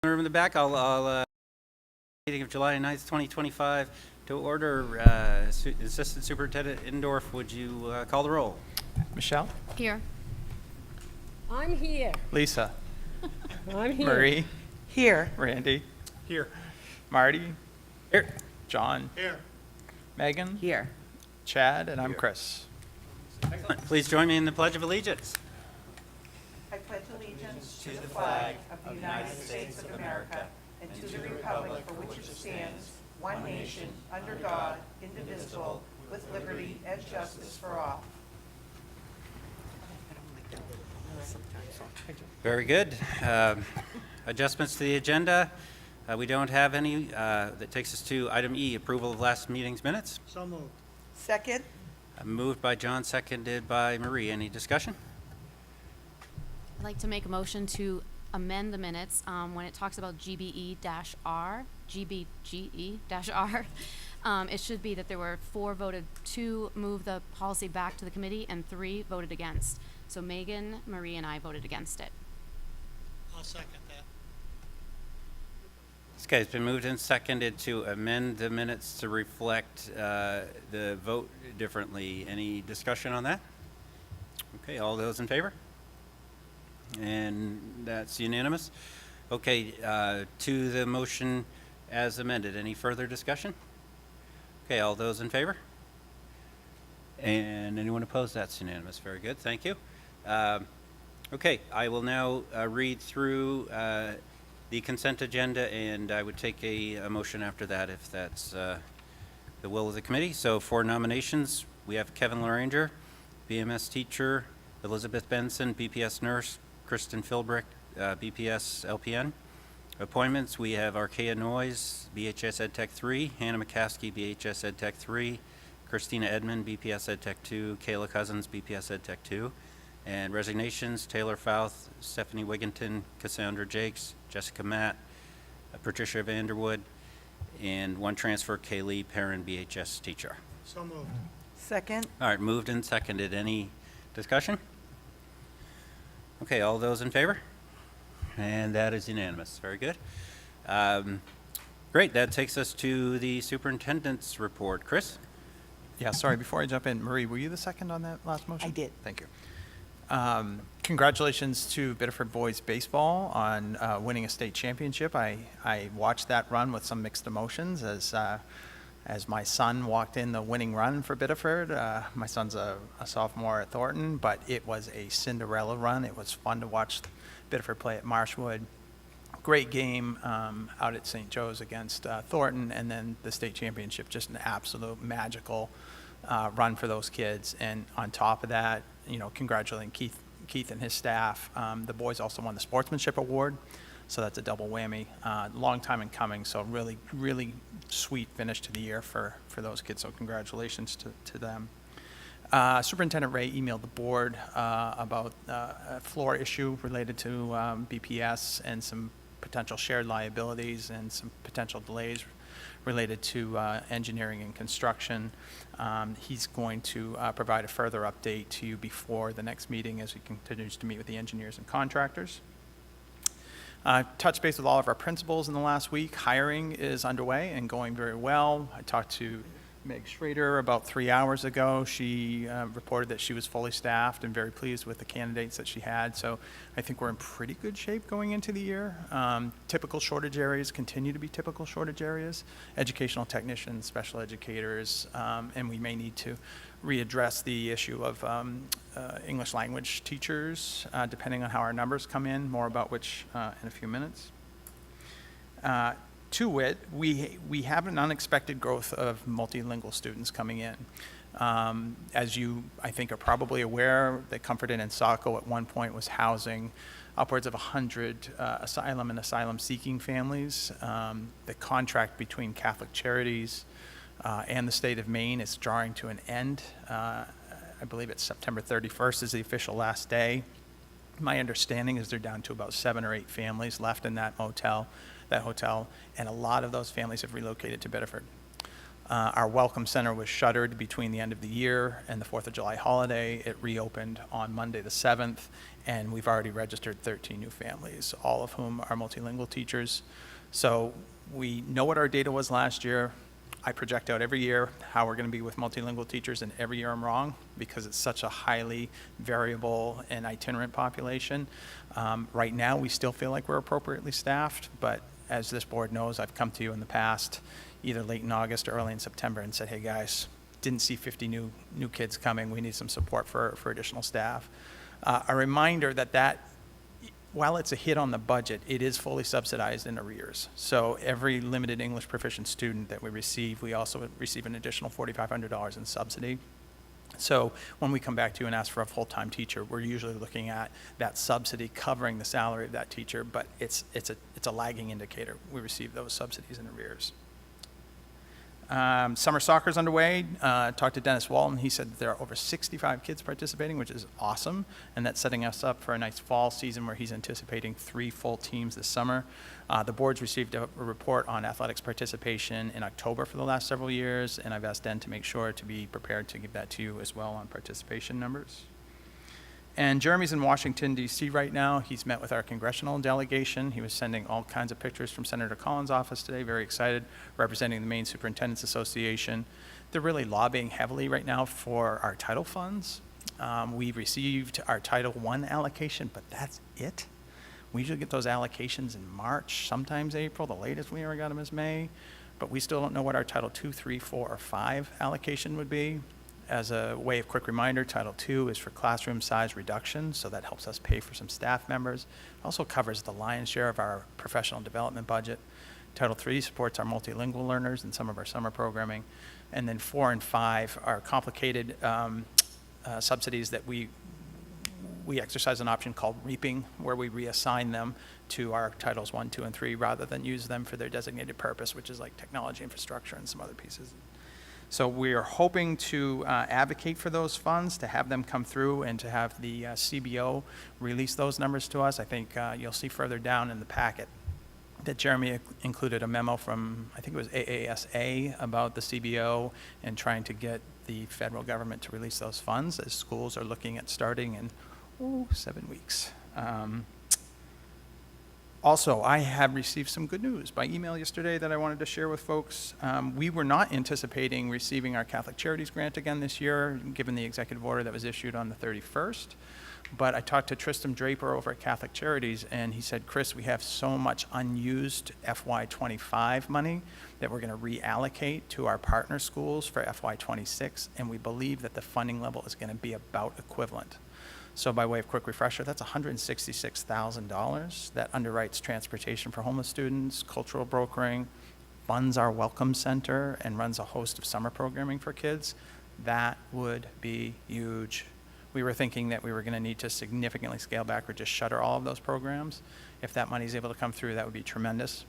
Room in the back, I'll meeting of July 9th, 2025 to order. Assistant Superintendent Indorf, would you call the roll? Michelle? Here. I'm here. Lisa? I'm here. Marie? Here. Randy? Here. Marty? Here. John? Here. Megan? Here. Chad? And I'm Chris. Excellent. Please join me in the Pledge of Allegiance. I pledge allegiance to the flag of the United States of America and to the republic for which it stands, one nation, under God, indivisible, with liberty and justice for all. Very good. Adjustments to the agenda. We don't have any. That takes us to item E, approval of last meeting's minutes. So moved. Second. Moved by John, seconded by Marie. Any discussion? I'd like to make a motion to amend the minutes when it talks about GBE-R, GBGE-R. It should be that there were 4 voted to move the policy back to the committee and 3 voted against. So Megan, Marie, and I voted against it. I'll second that. Okay, it's been moved and seconded to amend the minutes to reflect the vote differently. Any discussion on that? Okay, all those in favor? And that's unanimous. Okay, to the motion as amended. Any further discussion? Okay, all those in favor? And anyone opposed? That's unanimous. Very good. Thank you. Okay, I will now read through the consent agenda, and I would take a motion after that if that's the will of the committee. So for nominations, we have Kevin Laranger, BMS teacher, Elizabeth Benson, BPS nurse, Kristen Philbrick, BPS LPN. Appointments, we have Arkea Noyes, BHS EdTech 3, Hannah McCaskey, BHS EdTech 3, Christina Edmond, BPS EdTech 2, Kayla Cousins, BPS EdTech 2. And resignations, Taylor Fouth, Stephanie Wigginton, Cassandra Jakes, Jessica Matt, Patricia Vanderwood, and 1 transfer, Kaylee Perrin, BHS teacher. So moved. Second. All right, moved and seconded. Any discussion? Okay, all those in favor? And that is unanimous. Very good. Great, that takes us to the superintendent's report. Chris? Yeah, sorry, before I jump in, Marie, were you the second on that last motion? I did. Thank you. Congratulations to Biddeford boys baseball on winning a state championship. I watched that run with some mixed emotions as my son walked in the winning run for Biddeford. My son's a sophomore at Thornton, but it was a Cinderella run. It was fun to watch Biddeford play at Marshwood. Great game out at St. Joe's against Thornton, and then the state championship, just an absolute magical run for those kids. And on top of that, you know, congratulating Keith and his staff. The boys also won the Sportsmanship Award, so that's a double whammy. Long time in coming, so really, really sweet finish to the year for those kids, so congratulations to them. Superintendent Ray emailed the board about a floor issue related to BPS and some potential shared liabilities and some potential delays related to engineering and construction. He's going to provide a further update to you before the next meeting as he continues to meet with the engineers and contractors. Touched base with all of our principals in the last week. Hiring is underway and going very well. I talked to Meg Schrader about 3 hours ago. She reported that she was fully staffed and very pleased with the candidates that she had. So I think we're in pretty good shape going into the year. Typical shortage areas continue to be typical shortage areas. Educational technicians, special educators, and we may need to readdress the issue of English language teachers, depending on how our numbers come in, more about which in a few minutes. To wit, we have an unexpected growth of multilingual students coming in. As you, I think, are probably aware, that Comfort Inn and Saco at one point was housing upwards of 100 asylum and asylum-seeking families. The contract between Catholic Charities and the state of Maine is drawing to an end. I believe it's September 31st is the official last day. My understanding is they're down to about 7 or 8 families left in that hotel, and a lot of those families have relocated to Biddeford. Our Welcome Center was shuttered between the end of the year and the 4th of July holiday. It reopened on Monday the 7th, and we've already registered 13 new families, all of whom are multilingual teachers. So we know what our data was last year. I project out every year how we're going to be with multilingual teachers, and every year I'm wrong because it's such a highly variable and itinerant population. Right now, we still feel like we're appropriately staffed, but as this board knows, I've come to you in the past, either late in August or early in September, and said, hey guys, didn't see 50 new kids coming. We need some support for additional staff. A reminder that while it's a hit on the budget, it is fully subsidized in arrears. So every limited English proficient student that we receive, we also receive an additional $4,500 in subsidy. So when we come back to you and ask for a full-time teacher, we're usually looking at that subsidy covering the salary of that teacher, but it's a lagging indicator. We receive those subsidies in arrears. Summer soccer's underway. Talked to Dennis Walton. He said that there are over 65 kids participating, which is awesome, and that's setting us up for a nice fall season where he's anticipating 3 full teams this summer. The board's received a report on athletics participation in October for the last several years, and I've asked Den to make sure to be prepared to give that to you as well on participation numbers. And Jeremy's in Washington, D.C. right now. He's met with our congressional delegation. He was sending all kinds of pictures from Senator Collins' office today, very excited, representing the Maine Superintendent's Association. They're really lobbying heavily right now for our title funds. We received our Title I allocation, but that's it. We usually get those allocations in March, sometimes April. The latest we ever got them is May. But we still don't know what our Title II, III, IV, or V allocation would be. As a way of quick reminder, Title II is for classroom size reduction, so that helps us pay for some staff members. It also covers the lion's share of our professional development budget. Title III supports our multilingual learners and some of our summer programming. And then 4 and 5 are complicated subsidies that we exercise an option called reaping, where we reassign them to our Titles I, II, and III rather than use them for their designated purpose, which is like technology infrastructure and some other pieces. So we are hoping to advocate for those funds, to have them come through, and to have the CBO release those numbers to us. I think you'll see further down in the packet that Jeremy included a memo from, I think it was AASA, about the CBO and trying to get the federal government to release those funds, as schools are looking at starting in 7 weeks. Also, I have received some good news by email yesterday that I wanted to share with folks. We were not anticipating receiving our Catholic Charities grant again this year, given the executive order that was issued on the 31st. But I talked to Tristram Draper over at Catholic Charities, and he said, Chris, we have so much unused FY25 money that we're going to reallocate to our partner schools for FY26, and we believe that the funding level is going to be about equivalent. So by way of quick refresher, that's $166,000 that underwrites transportation for homeless students, cultural brokering, funds our Welcome Center, and runs a host of summer programming for kids. That would be huge. We were thinking that we were going to need to significantly scale back or just shutter all of those programs. If that money is able to come through, that would be tremendous.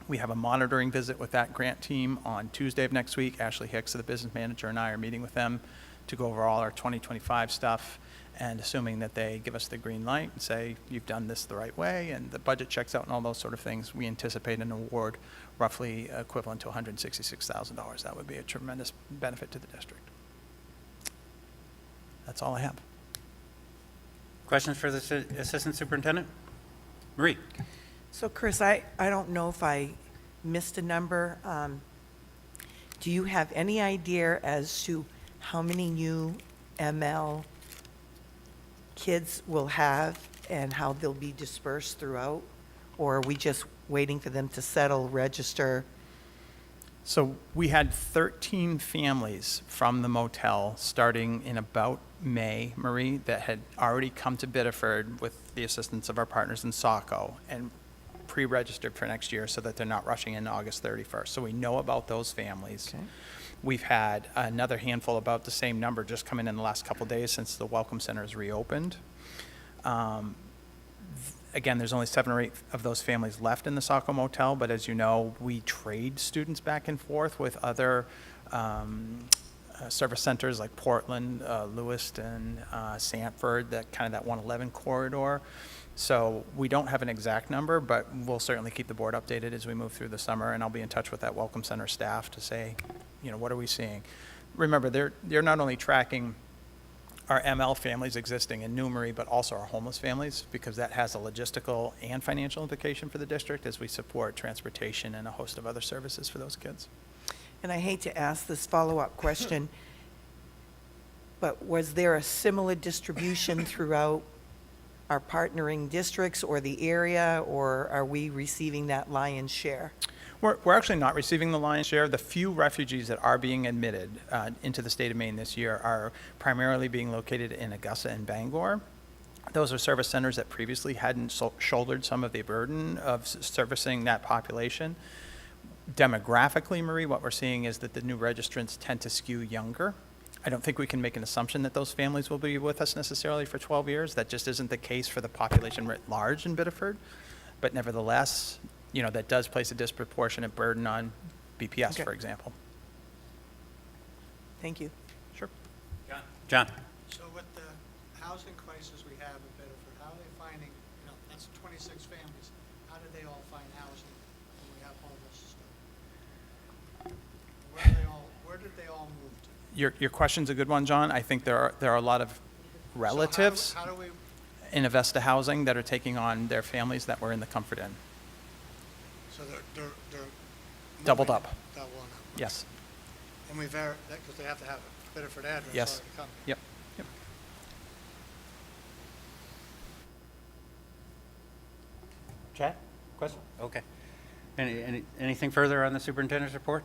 We have a monitoring visit with that grant team on Tuesday of next week. Ashley Hicks, the business manager, and I are meeting with them to go over all our 2025 stuff. And assuming that they give us the green light and say, you've done this the right way, and the budget checks out and all those sort of things, we anticipate an award roughly equivalent to $166,000. That would be a tremendous benefit to the district. That's all I have. Questions for the Assistant Superintendent? Marie? So Chris, I don't know if I missed a number. Do you have any idea as to how many new ML kids will have and how they'll be dispersed throughout? Or are we just waiting for them to settle, register? So we had 13 families from the motel starting in about May, Marie, that had already come to Biddeford with the assistance of our partners in Saco and pre-registered for next year so that they're not rushing in August 31st. So we know about those families. Okay. We've had another handful, about the same number, just come in the last couple of days since the Welcome Center is reopened. Again, there's only 7 or 8 of those families left in the Saco Motel, but as you know, we trade students back and forth with other service centers like Portland, Lewiston, Sanford, that 111 corridor. So we don't have an exact number, but we'll certainly keep the board updated as we move through the summer, and I'll be in touch with that Welcome Center staff to say, what are we seeing? Remember, they're not only tracking our ML families existing in Newbury, but also our homeless families, because that has a logistical and financial implication for the district as we support transportation and a host of other services for those kids. And I hate to ask this follow-up question, but was there a similar distribution throughout our partnering districts or the area, or are we receiving that lion's share? We're actually not receiving the lion's share. The few refugees that are being admitted into the state of Maine this year are primarily being located in Augusta and Bangor. Those are service centers that previously hadn't shouldered some of the burden of servicing that population. Demographically, Marie, what we're seeing is that the new registrants tend to skew younger. I don't think we can make an assumption that those families will be with us necessarily for 12 years. That just isn't the case for the population writ large in Biddeford. But nevertheless, that does place a disproportionate burden on BPS, Okay. for example. Thank you. Sure. John? So with the housing crisis we have in Biddeford, how are they finding, that's 26 families. How did they all find housing when we have homeless stuff? Where did they all move to? Your question's a good one, John. I think there are a lot of relatives So how do we, in Avesta Housing that are taking on their families that were in the Comfort Inn. so they're Doubled moving- up. Double up. Yes. And we because they have to have a Biddeford address. Yes. already coming. Yep. Yep. Chad? Question? Okay. Anything further on the superintendent's report?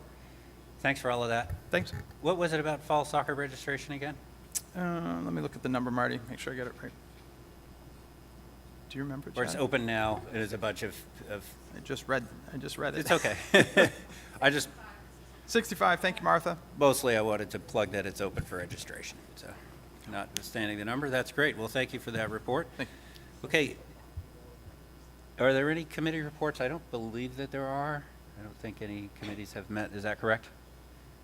Thanks for all of that. Thanks. What was it about fall soccer registration again? Let me look at the number, Marty. Make sure I get it right. Do you remember, Where it's Chad? open now, it is a bunch of I just read it. it's okay. I just, 65. Thank you, Martha. mostly I wanted to plug that it's open for registration, so notwithstanding the number, that's great. Well, thank you for that report. Thank Okay. Are there any committee reports? I don't believe that there are. I don't think any committees have met. Is that correct?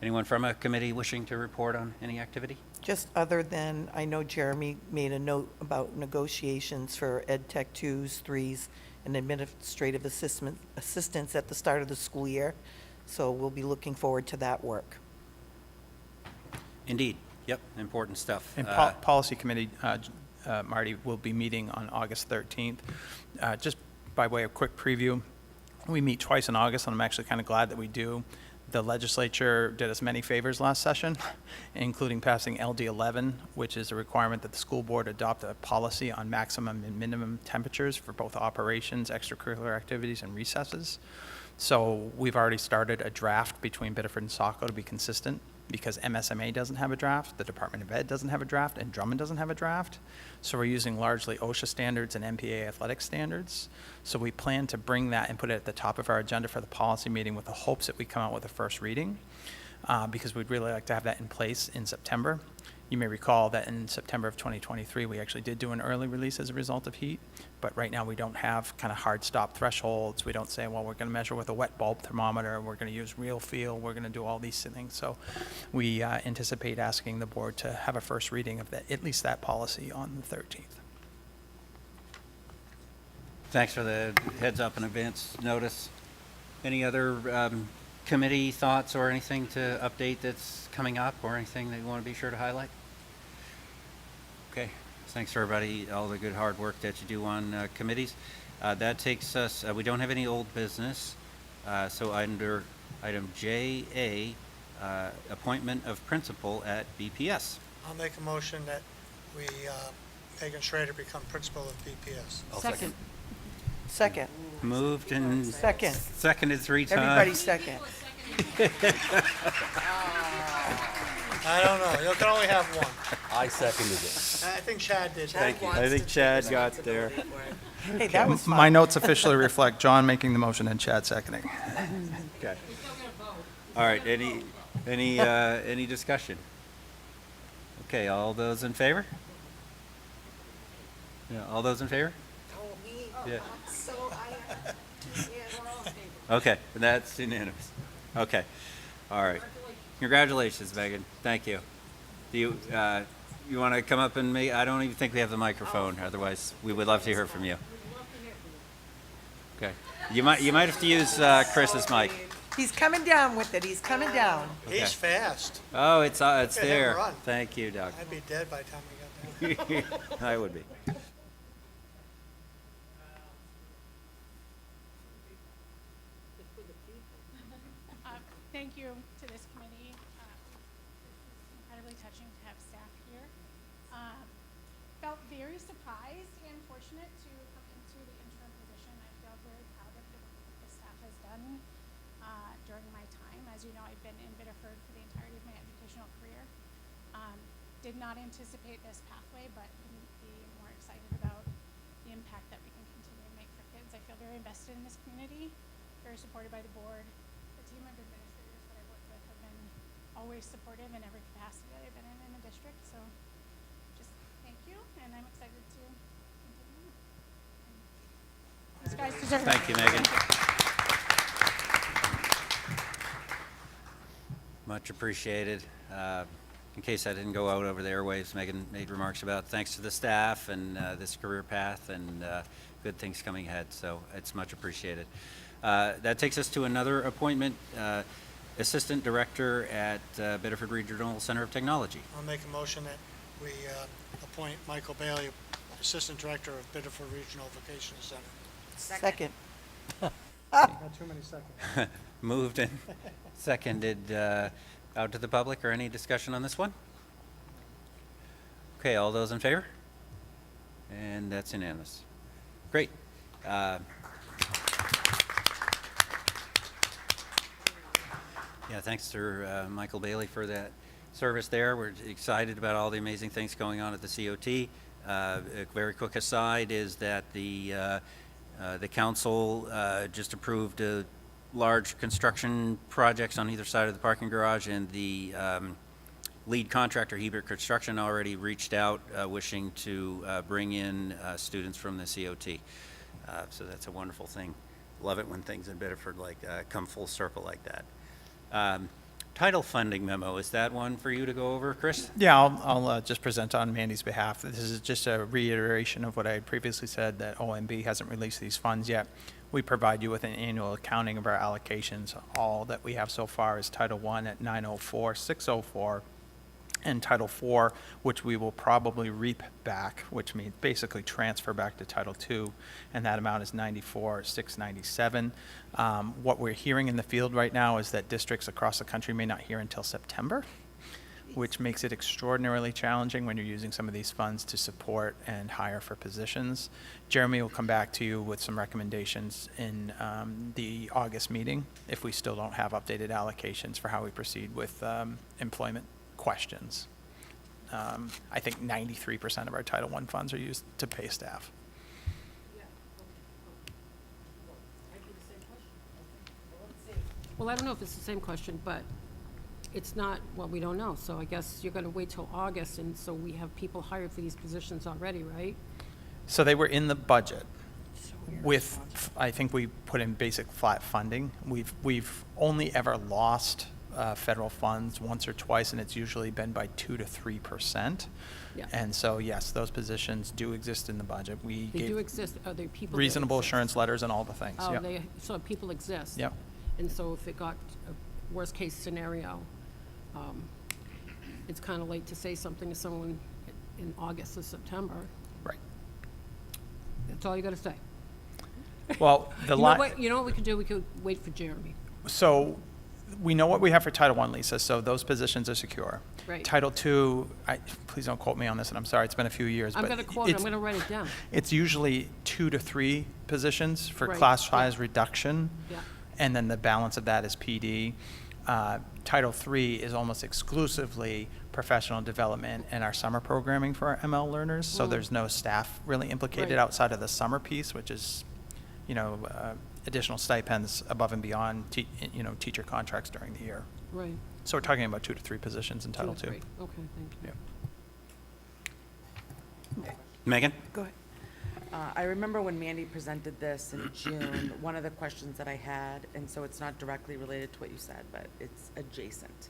Anyone from a committee wishing to report on any activity? Just other than, I know Jeremy made a note about negotiations for Ed Tech 2s, 3s, and administrative assistance at the start of the school year. So we'll be looking forward to that work. Indeed. Yep, important stuff. And Policy Committee, Marty, will be meeting on August 13th. Just by way of quick preview, we meet twice in August, and I'm actually kind of glad that we do. The legislature did us many favors last session, including passing LD 11, which is a requirement that the school board adopt a policy on maximum and minimum temperatures for both operations, extracurricular activities, and recesses. So we've already started a draft between Biddeford and Saco to be consistent, because MSMA doesn't have a draft, the Department of Ed doesn't have a draft, and Drummond doesn't have a draft. So we're using largely OSHA standards and MPA athletic standards. So we plan to bring that and put it at the top of our agenda for the policy meeting with the hopes that we come out with a first reading, because we'd really like to have that in place in September. You may recall that in September of 2023, we actually did do an early release as a result of heat, but right now we don't have kind of hard stop thresholds. We don't say, well, we're going to measure with a wet bulb thermometer, we're going to use real feel, we're going to do all these things. So we anticipate asking the board to have a first reading of that, at least that policy on the 13th. Thanks for the heads up and advance notice. Any other committee thoughts or anything to update that's coming up, or anything that you want to be sure to highlight? Okay, thanks for everybody, all the good hard work that you do on committees. That takes us, we don't have any old business, so under item JA, appointment of principal at BPS. I'll make a motion that we, Megan Schrader become principal of BPS. Second. Second. Moved and Second. seconded 3 times. Everybody second. I don't know, you can only have one. I seconded it. I think Chad did. Thank you. I think Chad got there. Hey, that was My fun. notes officially reflect John making the motion and Chad seconding. Okay. All right, any discussion? Okay, all those in favor? Yeah, all those in favor? Yeah. Okay, that's unanimous. Okay, all right. Congratulations, Megan. Thank you. Do you want to come up and I don't even think we have the microphone, otherwise we would love to hear from you. Okay. You might have to use Chris's mic. He's coming down with it. He's coming down. Okay. He's fast. Oh, it's Look at him there. run. Thank you, Doug. I'd be dead by the time we got there. I would be. Thank you to this committee. It's incredibly touching to have staff here. Felt very surprised and fortunate to come into the interim position. I feel very proud of the work that the staff has done during my time. As you know, I've been in Biddeford for the entirety of my educational career. Did not anticipate this pathway, but couldn't be more excited about the impact that we can continue to make for kids. I feel very invested in this community, very supported by the board. The team of administrators that I've worked with have been always supportive in every capacity that I've been in the district. So just thank you, and I'm excited to continue on. These guys deserve it. Thank you, Megan. Much appreciated. In case I didn't go out over the airwaves, Megan made remarks about thanks to the staff and this career path and good things coming ahead. So it's much appreciated. That takes us to another appointment, Assistant Director at Biddeford Regional Center of Technology. I'll make a motion that we appoint Michael Bailey, Assistant Director of Biddeford Regional Vocational Center. Second. Not too many seconds. Moved and seconded out to the public, or any discussion on this one? Okay, all those in favor? And that's unanimous. Great. Yeah, thanks to Michael Bailey for that service there. We're excited about all the amazing things going on at the COT. A very quick aside is that the council just approved large construction projects on either side of the parking garage, and the lead contractor, Hebert Construction, already reached out wishing to bring in students from the COT. So that's a wonderful thing. Love it when things in Biddeford come full circle like that. Title funding memo, is that one for you to go over, Chris? Yeah, I'll just present on Mandy's behalf. This is just a reiteration of what I had previously said, that OMB hasn't released these funds yet. We provide you with an annual accounting of our allocations. All that we have so far is Title I at 904,604, and Title IV, which we will probably reap back, which means basically transfer back to Title II, and that amount is 94,697. What we're hearing in the field right now is that districts across the country may not hear until September, which makes it extraordinarily challenging when you're using some of these funds to support and hire for positions. Jeremy will come back to you with some recommendations in the August meeting if we still don't have updated allocations for how we proceed with employment questions. I think 93% of our Title I funds are used to pay staff. Well, I don't know if it's the same question, but it's not, well, we don't know. So I guess you're going to wait till August, and so we have people hired for these positions already, right? So they were in the budget with, I think we put in basic flat funding. We've only ever lost federal funds once or twice, and it's usually been by 2 to 3%. Yeah. And so, yes, those positions do exist in the budget. We They do gave exist. Are there people that reasonable exist? assurance letters and all the things. Oh, Yep. so people exist. Yep. And so if it got a worst-case scenario, it's kind of late to say something to someone in August or September. Right. That's all you got to say. Well, the You know what we could do? We could wait for Jeremy. So we know what we have for Title I, Lisa, so those positions are secure. Right. Title II, please don't quote me on this, and I'm sorry, it's been a few years. I'm but going to quote it. I'm it's- going to write it down. It's usually 2 to 3 positions for Right, class yeah. size reduction. Yeah. And then the balance of that is PD. Title III is almost exclusively professional development and our summer programming for our ML learners. So there's no staff really implicated Right. outside of the summer piece, which is, additional stipends above and beyond, teacher contracts during the year. Right. So we're talking about 2 to 3 positions in 2 Title to II. 3. Okay, thank you. Megan? Go ahead. I remember when Mandy presented this in June, one of the questions that I had, and so it's not directly related to what you said, but it's adjacent,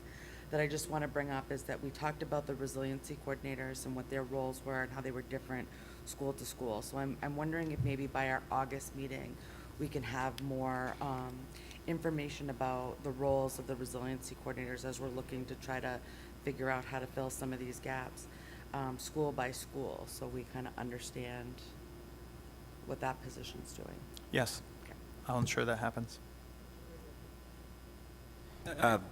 that I just want to bring up is that we talked about the resiliency coordinators and what their roles were and how they were different school to school. So I'm wondering if maybe by our August meeting, we can have more information about the roles of the resiliency coordinators as we're looking to try to figure out how to fill some of these gaps, school by school, so we kind of understand what that position's doing. Yes, Okay. I'll ensure that happens.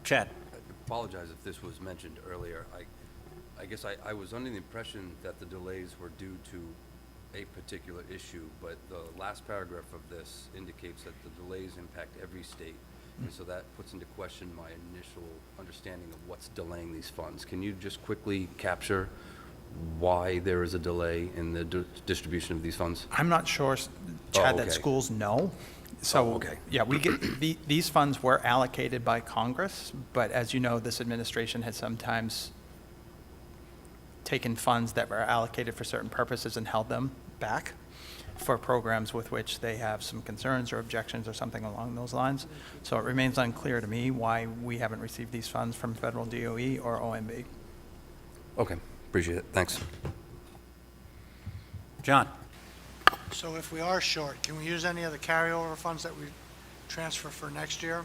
Chad? I apologize if this was mentioned earlier. I guess I was under the impression that the delays were due to a particular issue, but the last paragraph of this indicates that the delays impact every state. And so that puts into question my initial understanding of what's delaying these funds. Can you just quickly capture why there is a delay in the distribution of these funds? I'm not sure, Chad, that okay. schools know. So, Oh, okay. yeah, we get, these funds were allocated by Congress, but as you know, this administration has sometimes taken funds that were allocated for certain purposes and held them back for programs with which they have some concerns or objections or something along those lines. So it remains unclear to me why we haven't received these funds from federal DOE or OMB. Okay, appreciate it. Thanks. John? So if we are short, can we use any of the carryover funds that we transfer for next year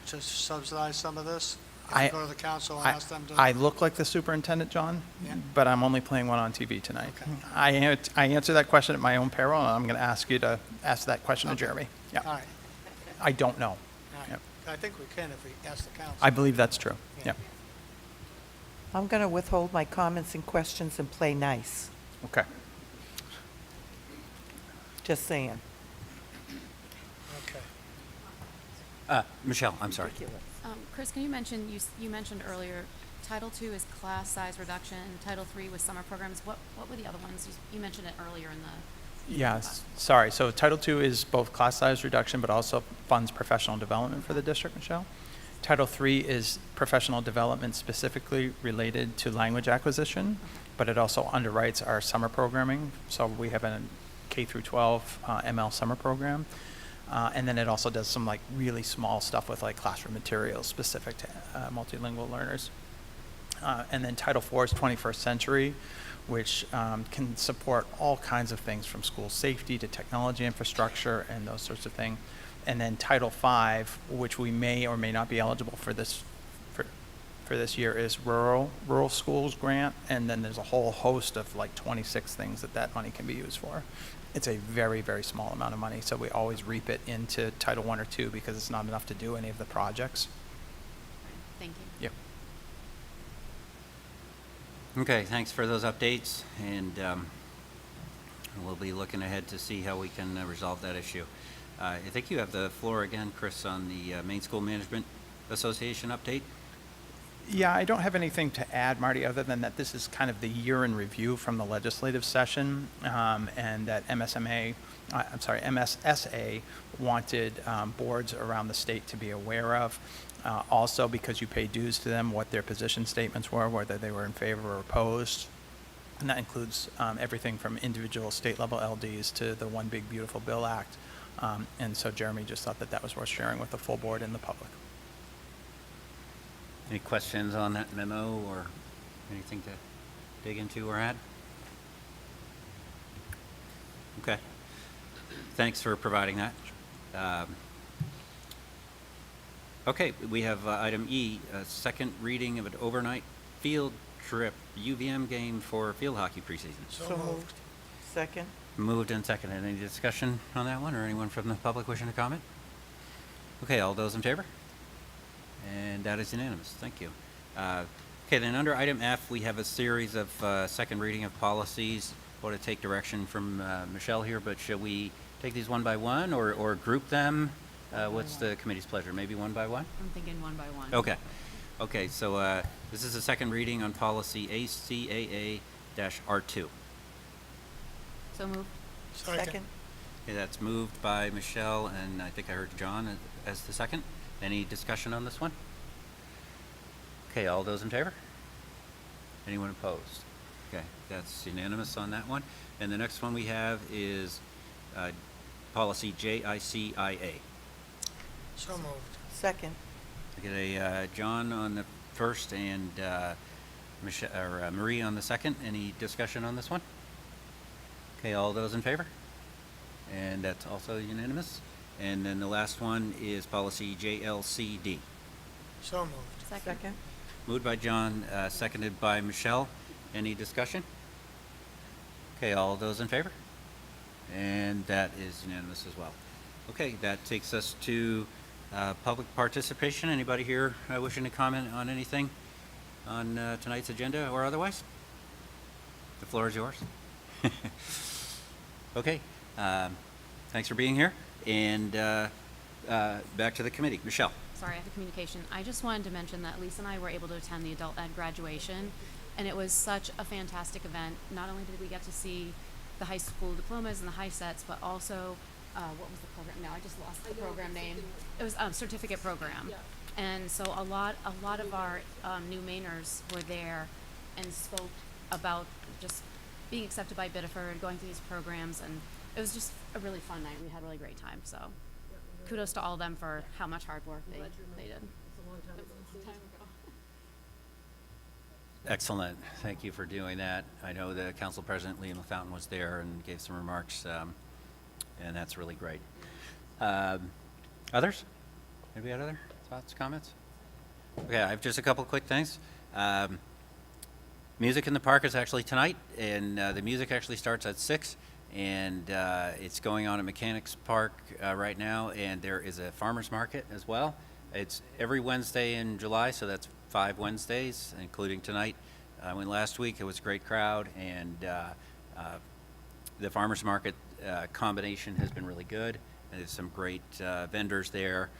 to subsidize some of this? If we go to the council and ask them to? I look like the superintendent, John, Yeah. but I'm only playing one on TV tonight. Okay. I answer that question at my own peril, and I'm going to ask you to ask that question to Okay. Jeremy. All Yeah, right, I don't know. all right. Yep. I think we can if we ask the council. I believe that's true. Yeah. Yeah. I'm going to withhold my comments and questions and play nice. Okay. Just saying. Okay. Michelle, I'm sorry. Chris, can you mention, you mentioned earlier, Title II is class size reduction, Title III was summer programs. What were the other ones? You mentioned it earlier in the. Yes, sorry. So Title II is both class size reduction, but also funds professional development for the district, Michelle. Title III is professional development specifically related to language acquisition, but it also underwrites our summer programming. So we have a K through 12 ML summer program. And then it also does some like really small stuff with like classroom materials specific to multilingual learners. And then Title IV is 21st century, which can support all kinds of things from school safety to technology infrastructure and those sorts of things. And then Title V, which we may or may not be eligible for this year, is rural schools grant. And then there's a whole host of like 26 things that money can be used for. It's a very, very small amount of money, so we always reap it into Title I or II because it's not enough to do any of the projects. Thank you. Yep. Okay, thanks for those updates, and we'll be looking ahead to see how we can resolve that issue. I think you have the floor again, Chris, on the Maine School Management Association update. Yeah, I don't have anything to add, Marty, other than that this is kind of the year in review from the legislative session, and that MSSA wanted boards around the state to be aware of. Also, because you pay dues to them, what their position statements were, whether they were in favor or opposed. And that includes everything from individual state-level LDs to the One Big Beautiful Bill Act. And so Jeremy just thought that was worth sharing with the full board and the public. Any questions on that memo or anything to dig into or add? Okay. Thanks for providing that. Okay, we have item E, a second reading of an overnight field trip UVM game for field hockey preseason. So moved. Second? Moved and seconded. Any discussion on that one or anyone from the public wishing to comment? Okay, all those in favor? And that is unanimous. Thank you. Okay, then under item F, we have a series of second reading of policies. Want to take direction from Michelle here, but should we take these one by one or group them? What's the committee's pleasure? Maybe one by one? I'm thinking one by one. Okay. Okay, so this is a second reading on policy ACAA-R2. So moved. Second. Okay, that's moved by Michelle, and I think I heard John as the second. Any discussion on this one? Okay, all those in favor? Anyone opposed? Okay, that's unanimous on that one. And the next one we have is policy JICIA. So moved. Second. I get a John on the first and Marie on the second. Any discussion on this one? Okay, all those in favor? And that's also unanimous. And then the last one is policy JLCD. So moved. Second. Moved by John, seconded by Michelle. Any discussion? Okay, all those in favor? And that is unanimous as well. Okay, that takes us to public participation. Anybody here wishing to comment on anything on tonight's agenda or otherwise? The floor is yours. Okay, thanks for being here. And back to the committee. Michelle. Sorry, I have a communication. I just wanted to mention that Lisa and I were able to attend the adult ed graduation, and it was such a fantastic event. Not only did we get to see the high school diplomas and the high sets, but also, what was the program? No, I just lost the program name. It was certificate program. And so a lot of our new Mainers were there and spoke about just being accepted by Biddeford, going through these programs, and it was just a really fun night. We had a really great time, so kudos to all of them for how much hard work they did. It's a long time ago. Excellent. Thank you for doing that. I know the council president, Liam LaFountain, was there and gave some remarks, and that's really great. Others? Anybody got other thoughts, comments? Okay, I have just a couple quick things. Music in the Park is actually tonight, and the music actually starts at 6, and it's going on at Mechanics Park right now, and there is a farmer's market as well. It's every Wednesday in July, so that's 5 Wednesdays, including tonight. I went last week. It was a great crowd, and the farmer's market combination has been really good. And there's some great vendors there,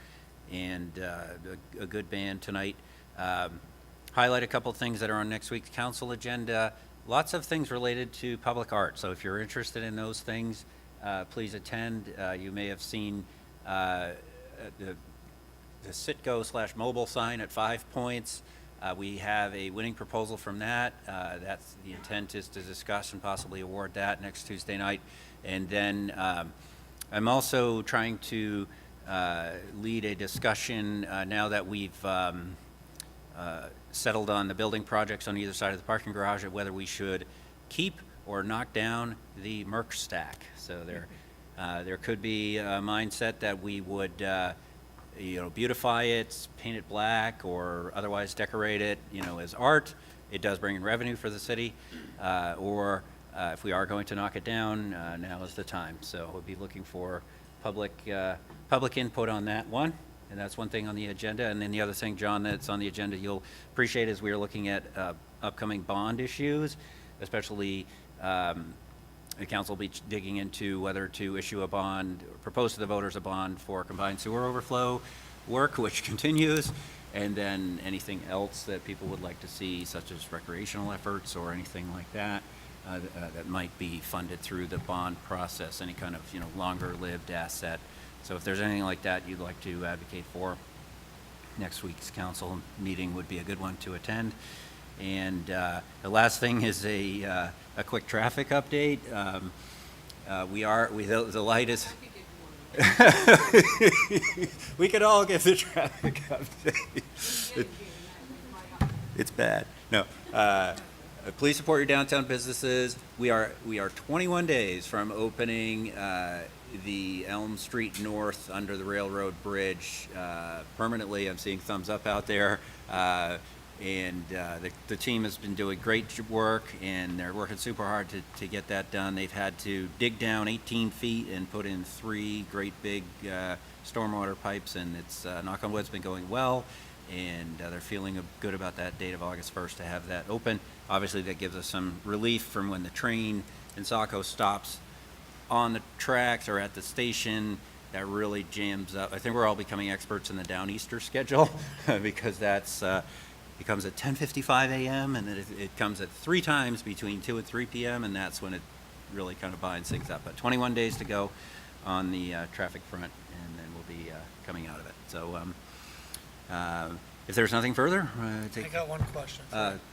and a good band tonight. Highlight a couple things that are on next week's council agenda. Lots of things related to public art. So if you're interested in those things, please attend. You may have seen the Citgo/mobile sign at 5 Points. We have a winning proposal from that. That's the intent is to discuss and possibly award that next Tuesday night. And then I'm also trying to lead a discussion now that we've settled on the building projects on either side of the parking garage of whether we should keep or knock down the Merc stack. So there could be a mindset that we would beautify it, paint it black, or otherwise decorate it, as art. It does bring in revenue for the city. Or if we are going to knock it down, now is the time. So we'll be looking for public input on that one. And that's one thing on the agenda. And then the other thing, John, that's on the agenda you'll appreciate is we are looking at upcoming bond issues, especially the council will be digging into whether to issue a bond, or propose to the voters a bond for combined sewer overflow work, which continues, and then anything else that people would like to see, such as recreational efforts or anything like that, that might be funded through the bond process, any kind of longer-lived asset. So if there's anything like that you'd like to advocate for, next week's council meeting would be a good one to attend. And the last thing is a quick traffic update. The light is. We could all give the traffic update. It's bad. No. Please support your downtown businesses. We are 21 days from opening the Elm Street North under the railroad bridge permanently. I'm seeing thumbs up out there. And the team has been doing great work, and they're working super hard to get that done. They've had to dig down 18 feet and put in 3 great big stormwater pipes, and it's, knock on wood, it's been going well, and they're feeling good about that date of August 1st to have that open. Obviously, that gives us some relief from when the train in Saco stops on the tracks or at the station. That really jams up. I think we're all becoming experts in the Downeaster schedule because that's it comes at 10:55 a.m. and then it comes at 3 times between 2 and 3 p.m. and that's when it really kind of binds things up. But 21 days to go on the traffic front, and then we'll be coming out of it. So if there's nothing further, I got one question.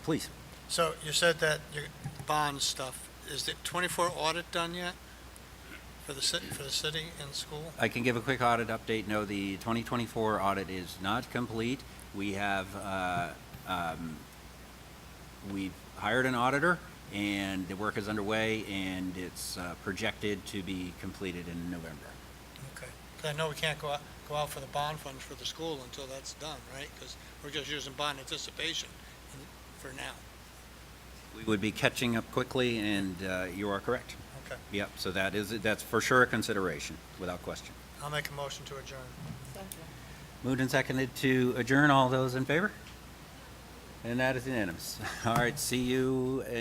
please. So you said that your bond stuff, is the 24 audit done yet for the city and school? I can give a quick audit update. No, the 2024 audit is not complete. We have we've hired an auditor, and the work is underway, and it's projected to be completed in November. Okay. 'Cause I know we can't go out for the bond funds for the school until that's done, right? Because we're just using bond anticipation for now. We would be catching up quickly, and you are correct. Okay. Yep, so that's for sure a consideration, without question. I'll make a motion to adjourn. Moved and seconded to adjourn. All those in favor? And that is unanimous. All right, see you in